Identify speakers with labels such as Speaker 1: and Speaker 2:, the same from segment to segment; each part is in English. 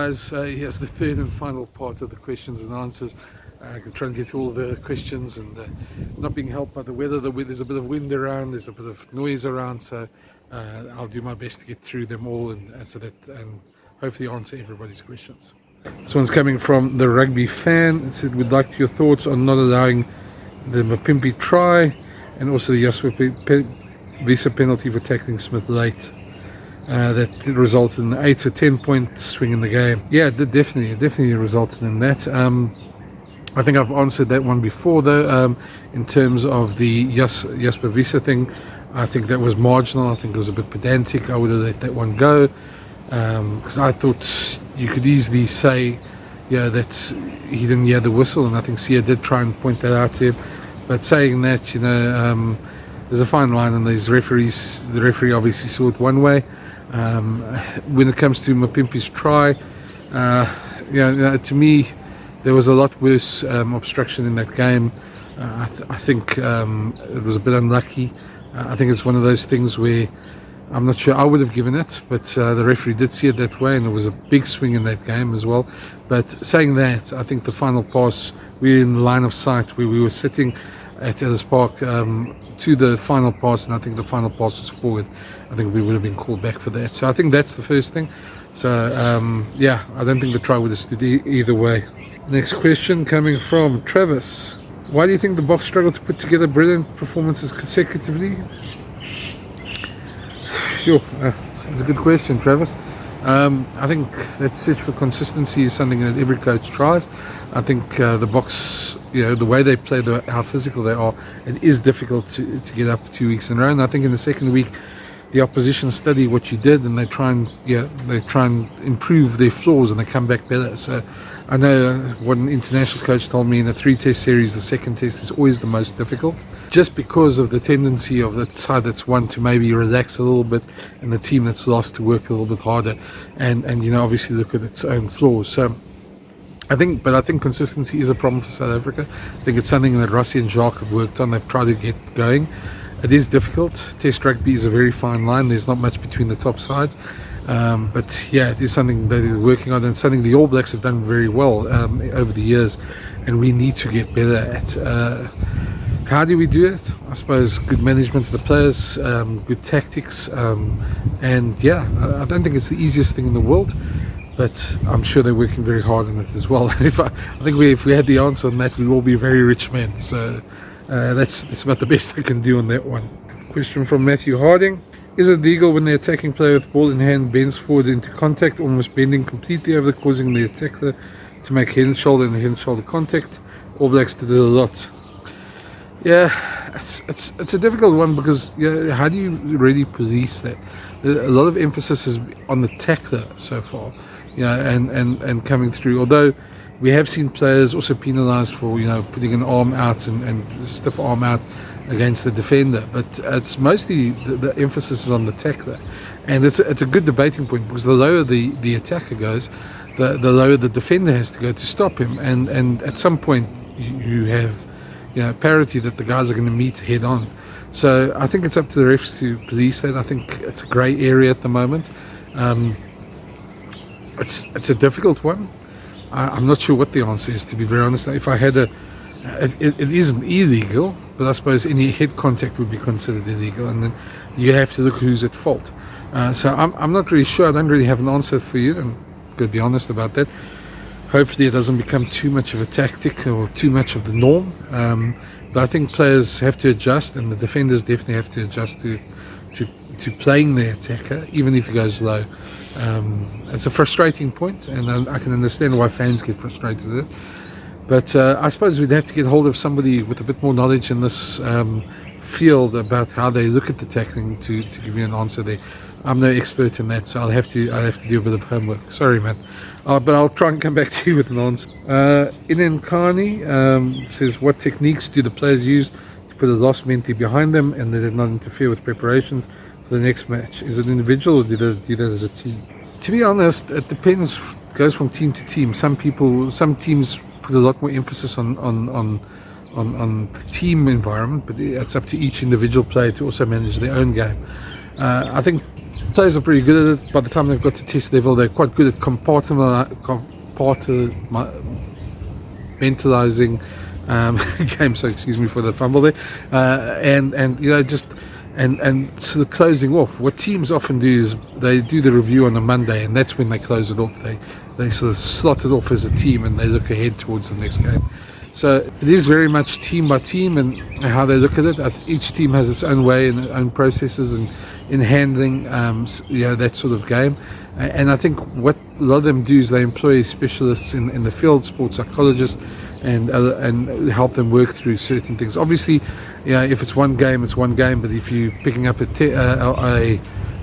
Speaker 1: guys, here's the third and final part of the questions and answers. I can try and get to all the questions, and not being helped by the weather. There's a bit of wind around, there's a bit of noise around, so I'll do my best to get through them all and answer that, and hopefully answer everybody's questions. This one's coming from the Rugby Fan. It said, "Would like your thoughts on not allowing the Mapimpi try, and also the Jasper Visa penalty for tackling Smith late. That resulted in an 8 or 10 point swing in the game." Yeah, it did definitely resulted in that. I think I've answered that one before though. In terms of the Jasper Visa thing, I think that was marginal. I think it was a bit pedantic. I would have let that one go, because I thought you could easily say, yeah, that he didn't hear the whistle, and I think Sia did try and point that out to him. But saying that, you know, there's a fine line, and these referees, the referee obviously saw it one way. When it comes to Mapimpi's try, to me, there was a lot worse obstruction in that game. I think it was a bit unlucky. I think it's one of those things where I'm not sure I would have given it, but the referee did see it that way, and it was a big swing in that game as well. But saying that, I think the final pass, we're in line of sight where we were sitting at Ellis Park to the final pass, and I think the final pass was forward. I think we would have been called back for that. So I think that's the first thing. So yeah, I don't think the try would have stood either way. Next question coming from Travis. "Why do you think the Boks struggled to put together brilliant performances consecutively?" Sure, that's a good question, Travis. I think that search for consistency is something that every coach tries. I think the Boks, you know, the way they play, how physical they are, it is difficult to get up 2 weeks in a row. And I think in the second week, the opposition study what you did, and they try and improve their flaws, and they come back better. So I know what an international coach told me in a 3-test series, the second test is always the most difficult, just because of the tendency of that side that's won to maybe relax a little bit, and the team that's lost to work a little bit harder, and you know, obviously look at its own flaws. So I think consistency is a problem for South Africa. I think it's something that Rossi and Jacques have worked on. They've tried to get going. It is difficult. Test rugby is a very fine line. There's not much between the top sides. But yeah, it is something that they're working on, and something the All Blacks have done very well over the years, and we need to get better at. How do we do it? I suppose good management of the players, good tactics, and yeah, I don't think it's the easiest thing in the world, but I'm sure they're working very hard on it as well. If we had the answer on that, we'd all be very rich men. So that's about the best I can do on that one. Question from Matthew Harding. "Is it legal when the attacking player with ball in hand bends forward into contact, almost bending completely over, causing the attacker to make head and shoulder contact? All Blacks did it a lot." Yeah, it's a difficult one, because how do you really police that? A lot of emphasis is on the tackler so far, and coming through. Although we have seen players also penalised for putting an arm out and stiff arm out against the defender, but it's mostly the emphasis is on the tackler, and it's a good debating point, because the lower the attacker goes, the lower the defender has to go to stop him, and at some point you have parity that the guys are going to meet head on. So I think it's up to the refs to police that. I think it's a grey area at the moment. It's a difficult one. I'm not sure what the answer is, to be very honest. If I had it isn't illegal, but I suppose any head contact would be considered illegal, and then you have to look who's at fault. So I'm not really sure. I don't really have an answer for you, and I'm going to be honest about that. Hopefully it doesn't become too much of a tactic or too much of the norm. But I think players have to adjust, and the defenders definitely have to adjust to playing the attacker, even if he goes low. It's a frustrating point, and I can understand why fans get frustrated with it. But I suppose we'd have to get hold of somebody with a bit more knowledge in this field about how they look at the tackling to give you an answer there. I'm no expert in that, so I'll have to do a bit of homework. Sorry, man. But I'll try and come back to you with an answer. Inenkani says, "What techniques do the players use to put a loss mentally behind them, and they did not interfere with preparations for the next match? Is it individual, or do they do that as a team?" To be honest, it depends. It goes from team to team. Some teams put a lot more emphasis on the team environment, but it's up to each individual player to also manage their own game. I think Players are pretty good at it. By the time they've got to test level, they're quite good at compartmentalizing game. So excuse me for the fumble there. And you know, just and sort of closing off. What teams often do is they do the review on a Monday, and that's when they close it off. They sort of slot it off as a team, and they look ahead towards the next game. So it is very much team by team and how they look at it. Each team has its own way and own processes in handling you know, that sort of game. And I think what a lot of them do is they employ specialists in the field, sports psychologists, and help them work through certain things. Obviously, you know, if it's one game, it's one game. But if you're picking up a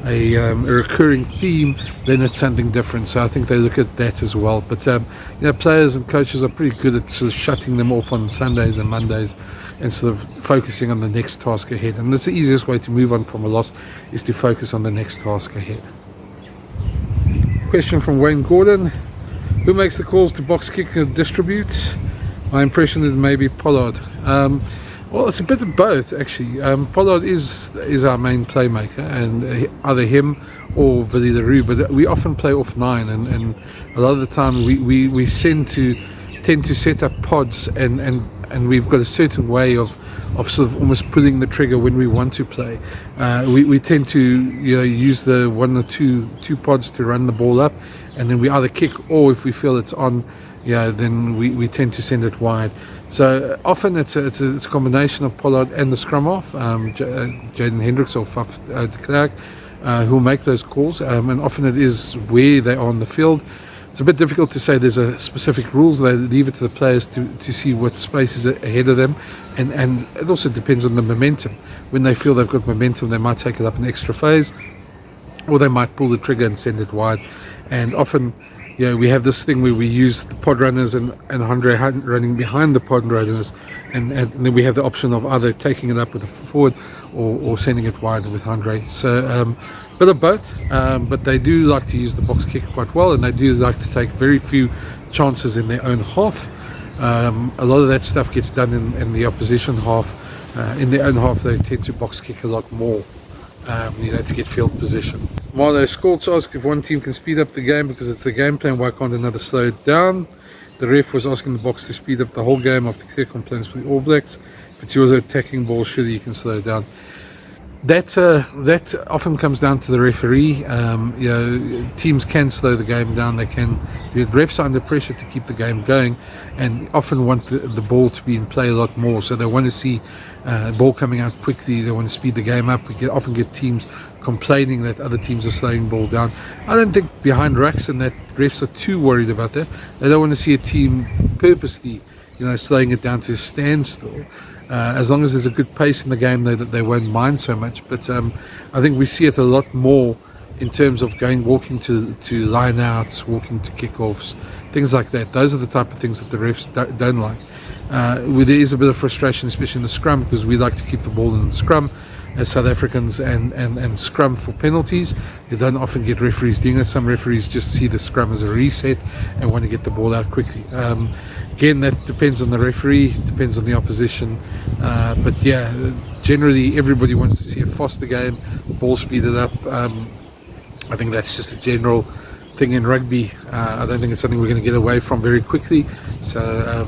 Speaker 1: recurring theme, then it's something different. So I think they look at that as well. But you know, players and coaches are pretty good at sort of shutting them off on Sundays and Mondays and sort of focusing on the next task ahead. And that's the easiest way to move on from a loss, is to focus on the next task ahead. Question from Wayne Gordon: who makes the calls to box kick and distribute? My impression is maybe Pollard. Well, it's a bit of both, actually. Pollard is our main playmaker, and either him or Vili Leroux, but we often play off 9, and a lot of the time we tend to set up pods, and we've got a certain way of sort of almost pulling the trigger when we want to play. We tend to, you know, use the 1 or 2 pods to run the ball up, and then we either kick, or if we feel it's on, yeah, then we tend to send it wide. So often it's a combination of Pollard and the scrum half, Jaden Hendricks or Faf de Klerk, who will make those calls, and often it is where they are on the field. It's a bit difficult to say there's a specific rules. They leave it to the players to see what space is ahead of them, and it also depends on the momentum. When they feel they've got momentum, they might take it up an extra phase, or they might pull the trigger and send it wide. And often, you know, we have this thing where we use the pod runners and Andre running behind the pod runners, and then we have the option of either taking it up with a forward or sending it wide with Andre. So bit of both, but they do like to use the box kick quite well, and they do like to take very few chances in their own half. A lot of that stuff gets done in the opposition half. In their own half, they tend to box kick a lot more, you know, to get field position. Marlo Skolts asked if one team can speed up the game because it's the game plan, why can't another slow it down? The ref was asking the box to speed up the whole game after clear complaints from the All Blacks. If it's yours attacking ball, surely you can slow it down. That often comes down to the referee. You know, teams can slow the game down. They can do it. Refs are under pressure to keep the game going, and often want the ball to be in play a lot more. So they want to see ball coming out quickly. They want to speed the game up. We often get teams complaining that other teams are slowing ball down. I don't think behind racks and that refs are too worried about that. They don't want to see a team purposely, you know, slowing it down to a standstill. As long as there's a good pace in the game, they won't mind so much. But I think we see it a lot more in terms of walking to line outs, walking to kickoffs, things like that. Those are the type of things that the refs don't like. Where there is a bit of frustration, especially in the scrum, because we like to keep the ball in the scrum as South Africans and scrum for penalties. You don't often get referees doing it. Some referees just see the scrum as a reset and want to get the ball out quickly. Again, that depends on the referee, depends on the opposition. But yeah, generally everybody wants to see a faster game, ball speeded up. I think that's just a general thing in rugby. I don't think it's something we're going to get away from very quickly. So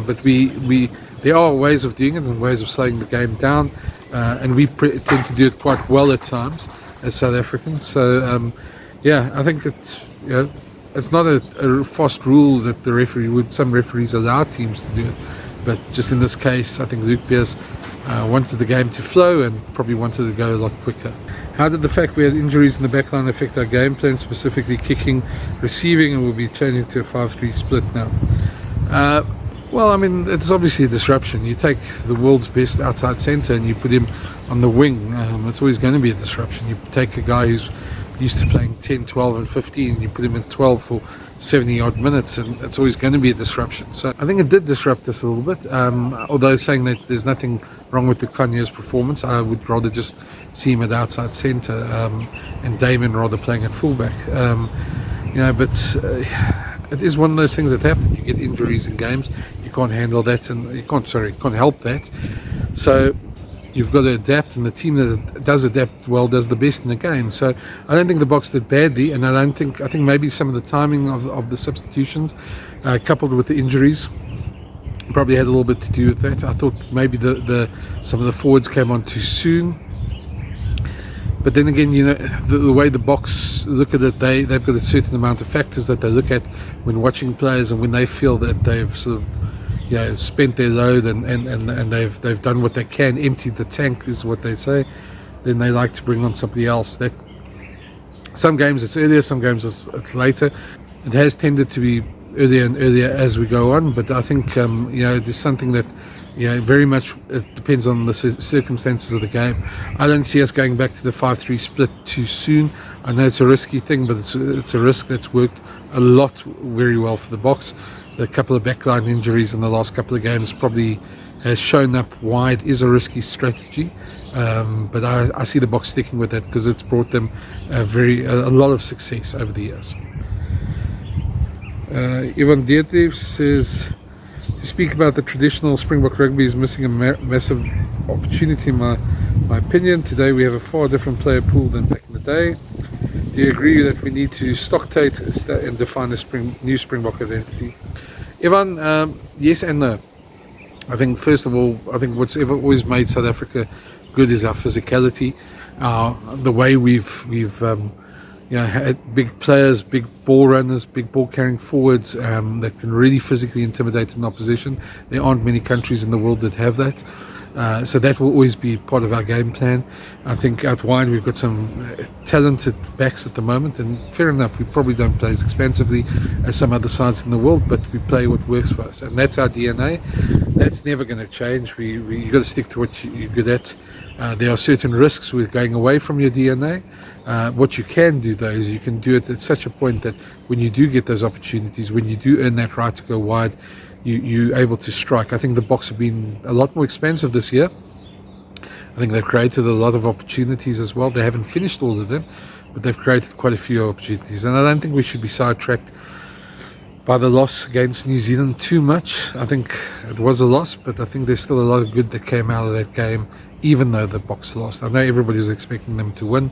Speaker 1: but there are ways of doing it and ways of slowing the game down, and we tend to do it quite well at times as South Africans. So I think it's, you know, it's not a fast rule that the referee would. Some referees allow teams to do it, but just in this case, I think Luke Pierce wanted the game to flow and probably wanted to go a lot quicker. How did the fact we had injuries in the backline affect our game plan, specifically kicking, receiving, and we'll be changing to a 5-3 split now? Well, I mean, it's obviously a disruption. You take the world's best outside centre and you put him on the wing, it's always going to be a disruption. You take a guy who's used to playing 10, 12 and 15, you put him in 12 for 70 odd minutes, and it's always going to be a disruption. So I think it did disrupt us a little bit, although saying that there's nothing wrong with the Kanye's performance. I would rather just see him at outside centre, and Damon rather playing at fullback. But it is one of those things that happen. You get injuries in games, you can't handle that, and you can't help that. So you've got to adapt, and the team that does adapt well does the best in the game. So I don't think the Boks did badly, and I think maybe some of the timing of the substitutions, coupled with the injuries, probably had a little bit to do with that. I thought maybe some of the forwards came on too soon. But then again, the way the Boks look at it, they've got a certain amount of factors that they look at when watching players, and when they feel that they've sort of spent their load and they've done what they can, emptied the tank is what they say, then they like to bring on somebody else. That some games it's earlier, some games it's later. It has tended to be earlier and earlier as we go on, but I think there's something that very much it depends on the circumstances of the game. I don't see us going back to the 5-3 split too soon. I know it's a risky thing, but it's a risk that's worked a lot very well for the Boks. The couple of backline injuries in the last couple of games probably has shown up why it is a risky strategy, but I see the Boks sticking with that because it's brought them a lot of success over the years. Ivan Dietrich says, to speak about the traditional Springbok rugby is missing a massive opportunity in my opinion. Today we have a far different player pool than back in the day. Do you agree that we need to stocktate and define a new Springbok identity? Ivan, yes and no. I think first of all, what's ever always made South Africa good is our physicality, the way we've had big players, big ball runners, big ball carrying forwards that can really physically intimidate an opposition. There aren't many countries in the world that have that. So that will always be part of our game plan. I think out wide we've got some talented backs at the moment, and fair enough, we probably don't play as expansively as some other sides in the world, but we play what works for us, and that's our DNA. That's never going to change. You've got to stick to what you're good at. There are certain risks with going away from your DNA. What you can do though is you can do it at such a point that when you do get those opportunities, when you do earn that right to go wide, you're able to strike. I think the Boks have been a lot more expensive this year. I think they've created a lot of opportunities as well. They haven't finished all of them, but they've created quite a few opportunities, and I don't think we should be sidetracked by the loss against New Zealand too much. I think it was a loss, but I think there's still a lot of good that came out of that game, even though the Boks lost. I know everybody was expecting them to win,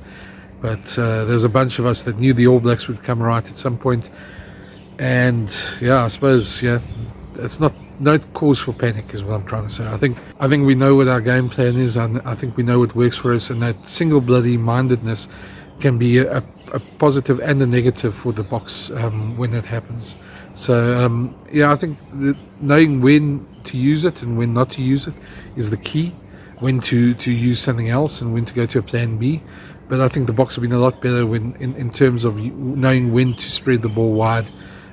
Speaker 1: but there's a bunch of us that knew the All Blacks would come right at some point. And I suppose it's no cause for panic is what I'm trying to say. I think we know what our game plan is, and I think we know what works for us, and that single bloody mindedness can be a positive and a negative for the Boks when that happens. So I think knowing when to use it and when not to use it is the key. When to use something else and when to go to a plan B. But I think the Boks have been a lot better in terms of knowing when to spread the ball wide.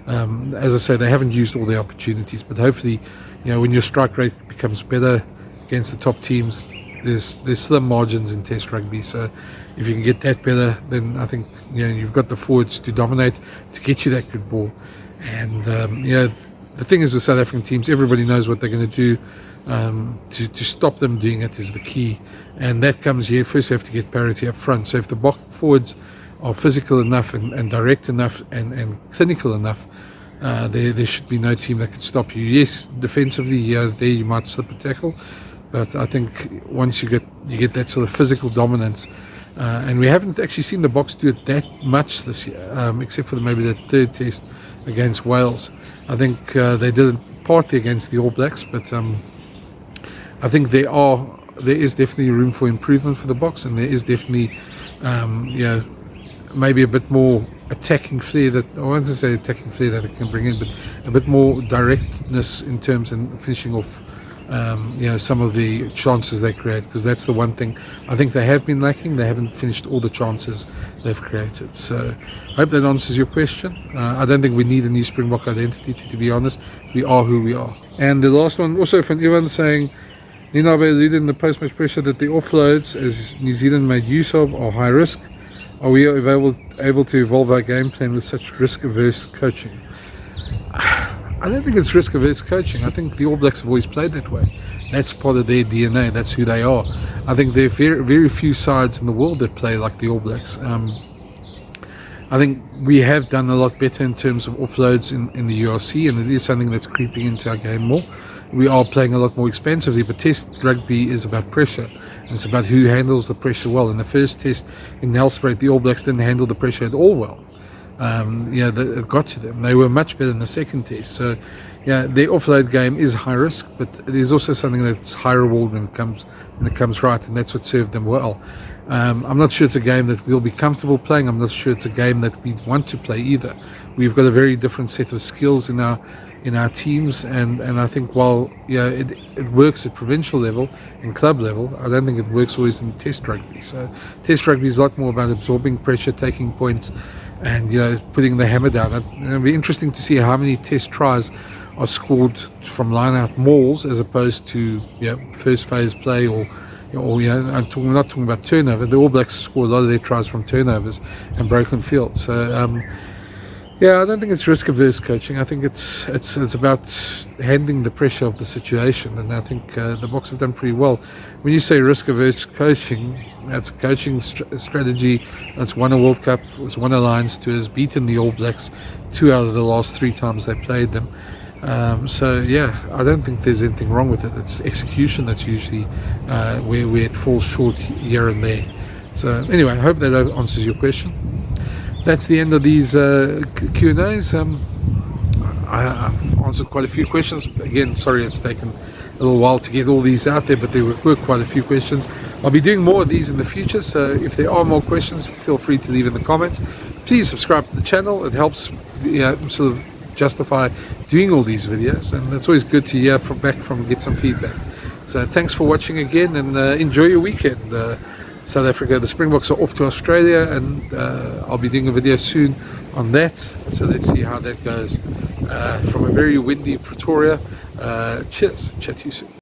Speaker 1: As I say, they haven't used all the opportunities, but hopefully, when your strike rate becomes better against the top teams, there's slim margins in Test rugby. So if you can get that better, then I think you've got the forwards to dominate, to get you that good ball. And the thing is with South African teams, everybody knows what they're going to do. To stop them doing it is the key, and that comes here. First you have to get parity up front. So if the Boks forwards are physical enough and direct enough and clinical enough, there should be no team that could stop you. Yes, defensively, there you might slip a tackle, but I think once you get that sort of physical dominance, and we haven't actually seen the Boks do it that much this year, except for maybe that third test against Wales. I think they did it partly against the All Blacks, but I think there is definitely room for improvement for the Boks, and there is definitely maybe a bit more attacking flair that it can bring in, but a bit more directness in terms of finishing off some of the chances they create, because that's the one thing I think they have been lacking. They haven't finished all the chances they've created. So I hope that answers your question. I don't think we need a new Springbok identity, to be honest. We are who we are. And the last one also from Ivan saying, Ninabe alluded in the post-match pressure that the offloads, as New Zealand made use of, are high risk. Are we able to evolve our game plan with such risk-averse coaching? I don't think it's risk-averse coaching. I think the All Blacks have always played that way. That's part of their DNA. That's who they are. I think there are very, very few sides in the world that play like the All Blacks. I think we have done a lot better in terms of offloads in the URC, and it is something that's creeping into our game more. we are playing a lot more expensively, but Test rugby is about pressure. And it's about who handles the pressure well. In the first Test in Nelspruit, the All Blacks didn't handle the pressure at all well. It got to them. They were much better in the second Test. So, yeah, their offload game is high risk, but it is also something that's high reward when it comes right, and that's what served them well. I'm not sure it's a game that we'll be comfortable playing. I'm not sure it's a game that we want to play either. We've got a very different set of skills in our teams, and I think while it works at provincial level and club level, I don't think it works always in Test rugby. So Test rugby is a lot more about absorbing pressure, taking points, and putting the hammer down. It'll be interesting to see how many Test tries are scored from line-out mauls as opposed to first phase play or we're not talking about turnover. The All Blacks score a lot of their tries from turnovers and broken field. So I don't think it's risk-averse coaching. I think it's about handling the pressure of the situation, and I think the Boks have done pretty well. When you say risk-averse coaching, that's a coaching strategy that's won a World Cup, has won a Lions Tour, has beaten the All Blacks 2 out of the last 3 times they played them. I don't think there's anything wrong with it. It's execution that's usually where it falls short here and there. So anyway, I hope that answers your question. That's the end of these Q&As. I've answered quite a few questions. Again, sorry it's taken a little while to get all these out there, but there were quite a few questions. I'll be doing more of these in the future, so if there are more questions, feel free to leave in the comments. Please subscribe to the channel. It helps sort of justify doing all these videos, and it's always good to hear get some feedback. So thanks for watching again, and enjoy your weekend. South Africa, the Springboks are off to Australia, and I'll be doing a video soon on that, so let's see how that goes. From a very windy Pretoria, cheers, chat to you soon.